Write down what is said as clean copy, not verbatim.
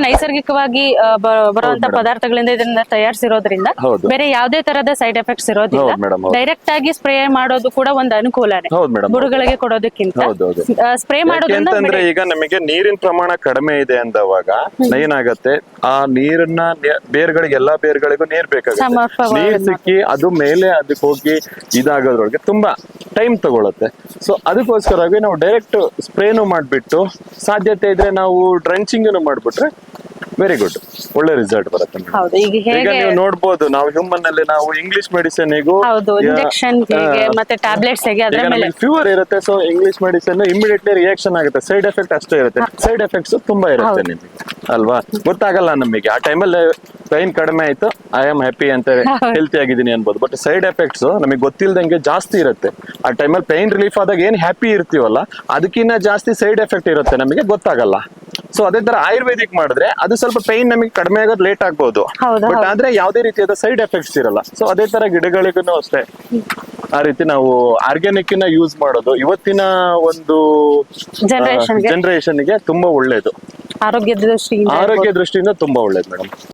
ನೈಸರ್ಗಿಕವಾಗಿ ಬರುವಂತ ಪದಾರ್ಥಗಳಿಂದ ಇದನ್ನ ತಯಾರಿಸಿರೋದ್ರಿಂದ ಬೇರೆ ಯಾವುದೇ ತರದ ಸೈಡ್ ಎಫೆಕ್ಟ್ಸ್ ಇರೋದಿಲ್ಲ. ಡೈರೆಕ್ಟ್ ಆಗಿ ಸ್ಪ್ರೇ ಮಾಡೋದು ಕೂಡ ಒಂದು ಅನುಕೂಲನೇ ಬುಡಗಳಿಗೆ ಕೊಡೋದಕ್ಕಿಂತ ಸ್ಪ್ರೇ ಮಾಡೋದ್ರಿಂದ. ಈಗ ನಮಗೆ ನೀರಿನ ಪ್ರಮಾಣ ಕಡಿಮೆ ಇದೆ ಅಂದವಾಗ ಏನಾಗತ್ತೆ, ಆ ನೀರನ್ನ ಬೇರ್ಗಳಿಗೆ ಎಲ್ಲಾ ಬೇರ್ಗಳಿಗೂ ನೀರ್ ಬೇಕಾಗುತ್ತೆ. ನೀರ್ ಸಿಕ್ಕಿ ಅದು ಮೇಲೆ ಅದಕ್ಕೆ ಹೋಗಿ ಇದಾಗೋದ್ರೊಳಗೆ ತುಂಬಾ ಟೈಮ್ ತಗೊಳುತ್ತೆ. ಸೊ ಅದಕ್ಕೋಸ್ಕರವಾಗಿ ನಾವು ಡೈರೆಕ್ಟ್ ಸ್ಪ್ರೇನು ಮಾಡ್ಬಿಟ್ಟು ಸಾಧ್ಯತೆ ಇದ್ರೆ ನಾವು ಡ್ರೆಂಚಿಂಗ್ ಮಾಡ್ಬಿಟ್ರೆ ವೆರಿ ಗುಡ್, ಒಳ್ಳೆ ರಿಸಲ್ಟ್ ಬರುತ್ತೆ. ಈಗ ನೀವು ನೋಡ್ಬೋದು, ನಾವು ಹ್ಯೂಮನ್ ಅಲ್ಲಿ ನಾವು ಇಂಗ್ಲಿಷ್ ಮೆಡಿಸಿನ್ ಮತ್ತೆ ಟ್ಯಾಬ್ಲೆಟ್ಸ್ ಫೀವರ್ ಇರುತ್ತೆ. So English medicine immediately reaction ಆಗುತ್ತೆ, ಸೈಡ್ ಎಫೆಕ್ಟ್ ಅಷ್ಟೇ ಇರುತ್ತೆ. ಸೈಡ್ ಎಫೆಕ್ಟ್ಸ್ ತುಂಬಾ ಇರುತ್ತೆ ನಿಮಗೆ ಅಲ್ವಾ, ಗೊತ್ತಾಗಲ್ಲ ನಮಗೆ. ಆ ಟೈಮಲ್ಲಿ ಪೈನ್ ಕಡಿಮೆ ಆಯ್ತು, ಐ ಆಮ್ ಹ್ಯಾಪಿ ಅಂತ ಹೆಲ್ತಿ ಆಗಿದ್ದೀನಿ ಅನ್ಬೋದು. ಬಟ್ ಸೈಡ್ ಎಫೆಕ್ಟ್ಸ್ ನಮಗೆ ಗೊತ್ತಿಲ್ದಂಗೆ ಜಾಸ್ತಿ ಇರುತ್ತೆ. ಆ ಟೈಮಲ್ಲಿ ಪೈನ್ ರಿಲೀಫ್ ಆದಾಗ ಏನ್ ಹ್ಯಾಪಿ ಇರ್ತೀವಲ್ಲ, ಅದಕ್ಕಿಂತ ಜಾಸ್ತಿ ಸೈಡ್ ಎಫೆಕ್ಟ್ ಇರುತ್ತೆ, ನಮಗೆ ಗೊತ್ತಾಗಲ್ಲ. ಸೊ ಅದೇ ತರ ಆಯುರ್ವೇದಿಕ್ ಮಾಡಿದ್ರೆ ಅದು ಸ್ವಲ್ಪ ಪೈನ್ ನಮಗೆ ಕಡಿಮೆ ಆಗೋದು ಲೇಟ್ ಆಗ್ಬಹುದು, ಬಟ್ ಆದ್ರೆ ಯಾವುದೇ ರೀತಿಯಾದ ಸೈಡ್ ಎಫೆಕ್ಟ್ಸ್ ಇರಲ್ಲ. ಸೊ ಅದೇ ತರ ಗಿಡಗಳಿಗೂ ಅಷ್ಟೇ ಆ ರೀತಿ ನಾವು ಆರ್ಗ್ಯಾನಿಕ್ ನ ಯೂಸ್ ಮಾಡೋದು ಇವತ್ತಿನ ಒಂದು ಜನರೇಷನ್ಗೆ ತುಂಬಾ ಒಳ್ಳೇದು. ಆರೋಗ್ಯ ದೃಷ್ಟಿಯಿಂದ ತುಂಬಾ ಒಳ್ಳೇದು ಮೇಡಮ್.